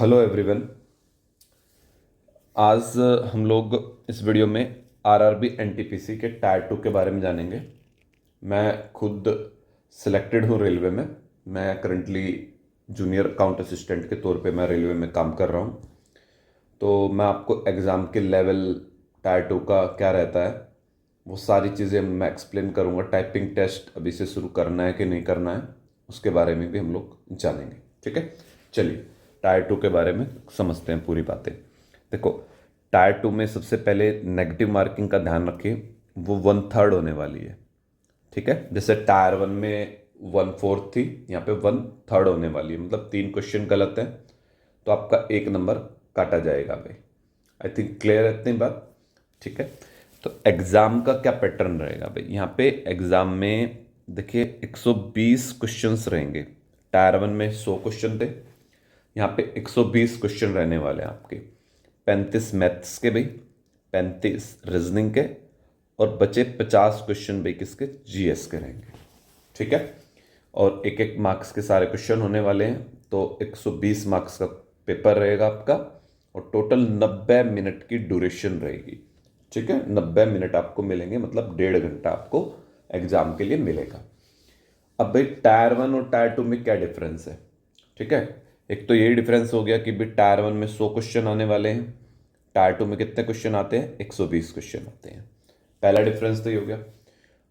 Hello everyone. आज हम लोग इस वीडियो में आरआरबी एनटीपीसी के टायर 2 के बारे में जानेंगे। मैं खुद सिलेक्टेड हूँ रेलवे में। मैं करंटली जूनियर अकाउंट असिस्टेंट के तौर पे मैं रेलवे में काम कर रहा हूँ। तो मैं आपको एग्ज़ाम के लेवल टायर 2 का क्या रहता है वो सारी चीज़ें मैं एक्सप्लेन करूँगा। टाइपिंग टेस्ट अभी से शुरू करना है कि नहीं करना है उसके बारे में भी हम लोग जानेंगे। ठीक है, चलिए टायर 2 के बारे में समझते हैं पूरी बातें। देखो, टायर 2 में सबसे पहले नेगेटिव मार्किंग का ध्यान रखिए, वो 1/3 होने वाली है। ठीक है, जैसे टायर 1 में 1/4 थी, यहाँ पे 1/3 होने वाली है। मतलब 3 क्वेश्चन गलत है तो आपका 1 नंबर काटा जाएगा भाई। आई थिंक क्लियर है इतनी बात। ठीक है, तो एग्ज़ाम का क्या पैटर्न रहेगा भाई। यहाँ पे एग्ज़ाम में देखिए 120 क्वेश्चंस रहेंगे। टायर 1 में 100 क्वेश्चन थे, यहाँ पे 120 क्वेश्चन रहने वाले हैं आपके। 35 मैथ्स के भाई, 35 रीजनिंग के, और बचे 50 क्वेश्चन भाई किसके, जीएस के रहेंगे। ठीक है, और एक एक मार्क्स के सारे क्वेश्चन होने वाले हैं, तो 120 मार्क्स का पेपर रहेगा आपका, और टोटल 90 मिनट की ड्यूरेशन रहेगी। ठीक है, 90 मिनट आपको मिलेंगे, मतलब 1.5 घंटा आपको एग्जाम के लिए मिलेगा। अब भाई टायर 1 और टायर 2 में क्या डिफरेंस है। ठीक है, एक तो यही डिफरेंस हो गया कि भाई टायर 1 में 100 क्वेश्चन आने वाले हैं, टायर 2 में कितने क्वेश्चन आते हैं, 120 क्वेश्चन आते हैं। पहला डिफरेंस तो ये हो गया।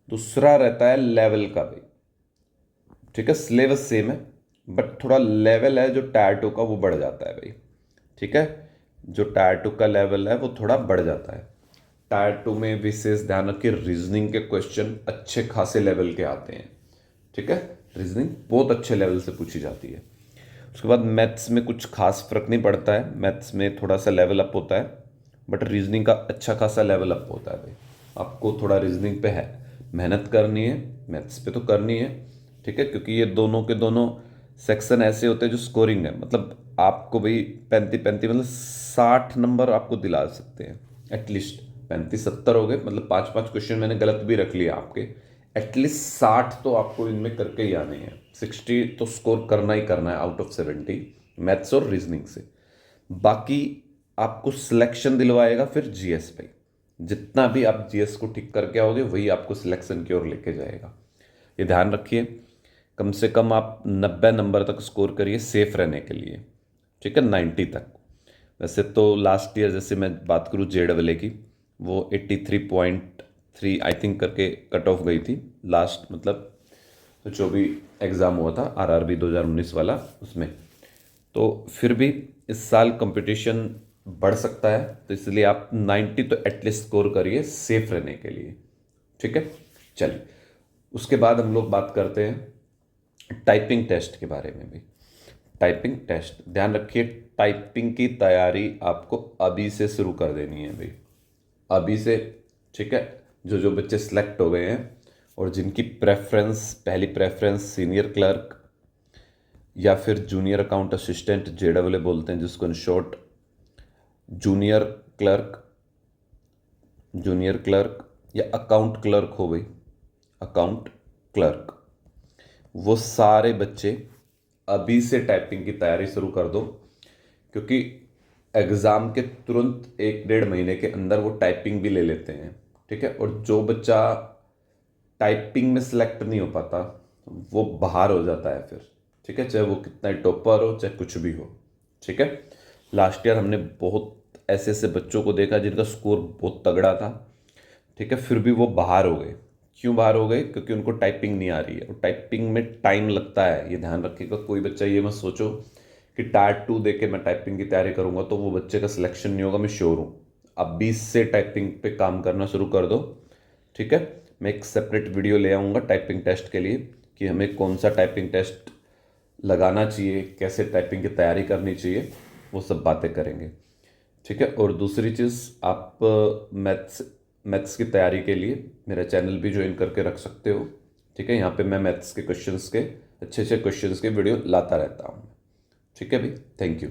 दूसरा रहता है लेवल का भाई। ठीक है, सिलेबस सेम है बट थोड़ा लेवल है जो टायर 2 का वो बढ़ जाता है भाई। ठीक है, जो टायर 2 का लेवल है वो थोड़ा बढ़ जाता है। टायर 2 में विशेष ध्यान रखिए, रीजनिंग के क्वेश्चन अच्छे खासे लेवल के आते हैं। ठीक है, रीजनिंग बहुत अच्छे लेवल से पूछी जाती है। उसके बाद मैथ्स में कुछ खास फर्क नहीं पड़ता है, मैथ्स में थोड़ा सा लेवल अप होता है, बट रीजनिंग का अच्छा खासा लेवल अप होता है भाई। आपको थोड़ा रीजनिंग पे है मेहनत करनी है, मैथ्स पे तो करनी है। ठीक है, क्योंकि ये दोनों के दोनों सेक्शन ऐसे होते हैं जो स्कोरिंग है, मतलब आपको भाई 35 मतलब 60 नंबर आपको दिला सकते हैं एटलीस्ट। 35-70 हो गए, मतलब 5-5 क्वेश्चन मैंने गलत भी रख लिया आपके, एटलीस्ट 60 तो आपको इनमें करके ही आने हैं। 60 तो स्कोर करना ही करना है आउट ऑफ 70 मैथ्स और रीजनिंग से। बाकी आपको सिलेक्शन दिलवाएगा फिर जीएस पे। जितना भी आप जीएस को ठीक करके आओगे वही आपको सिलेक्शन की ओर लेके जाएगा। ये ध्यान रखिए, कम से कम आप 90 नंबर तक स्कोर करिए सेफ रहने के लिए। ठीक है, 90 तक। वैसे तो लास्ट ईयर जैसे मैं बात करूँ JEE की, वो 83.3 आई थिंक करके कट ऑफ गई थी लास्ट, मतलब तो जो भी एग्ज़ाम हुआ था आरआरबी 2019 वाला उसमें। तो फिर भी इस साल कंपटीशन बढ़ सकता है, तो इसलिए आप 90 तो एटलीस्ट स्कोर करिए सेफ रहने के लिए। ठीक है, चलिए उसके बाद हम लोग बात करते हैं टाइपिंग टेस्ट के बारे में भी। टाइपिंग टेस्ट ध्यान रखिए, टाइपिंग की तैयारी आपको अभी से शुरू कर देनी है भाई, अभी से। ठीक है, जो जो बच्चे सिलेक्ट हो गए हैं और जिनकी प्रेफरेंस, पहली प्रेफरेंस सीनियर क्लर्क या फिर जूनियर अकाउंट असिस्टेंट JEE बोलते हैं जिसको in short, junior clerk, junior clerk या अकाउंट क्लर्क हो गई, अकाउंट क्लर्क, वो सारे बच्चे अभी से टाइपिंग की तैयारी शुरू कर दो। क्योंकि एग्ज़ाम के तुरंत 1-1.5 महीने के अंदर वो टाइपिंग भी ले लेते हैं। ठीक है, और जो बच्चा टाइपिंग में सिलेक्ट नहीं हो पाता वो बाहर हो जाता है फिर। ठीक है, चाहे वो कितना टॉपर हो चाहे कुछ भी हो। ठीक है, लास्ट ईयर हमने बहुत ऐसे ऐसे बच्चों को देखा जिनका स्कोर बहुत तगड़ा था। ठीक है, फिर भी वो बाहर हो गए। क्यों बाहर हो गए, क्योंकि उनको टाइपिंग नहीं आ रही है, और टाइपिंग में टाइम लगता है, ये ध्यान रखिएगा। कोई बच्चा ये मत सोचो कि टायर 2 दे के मैं टाइपिंग की तैयारी करूंगा तो वो बच्चे का सिलेक्शन नहीं होगा, मैं श्योर हूँ। अब 20 से टाइपिंग पे काम करना शुरू कर दो। ठीक है, मैं एक सेपरेट वीडियो ले आऊँगा टाइपिंग टेस्ट के लिए कि हमें कौन सा टाइपिंग टेस्ट लगाना चाहिए, कैसे टाइपिंग की तैयारी करनी चाहिए, वो सब बातें करेंगे। ठीक है, और दूसरी चीज़, आप मैथ्स मैथ्स की तैयारी के लिए मेरा चैनल भी ज्वाइन करके रख सकते हो। ठीक है, यहाँ पे मैं मैथ्स के क्वेश्चंस के अच्छे अच्छे क्वेश्चंस के वीडियो लाता रहता हूँ। ठीक है भाई, थैंक यू।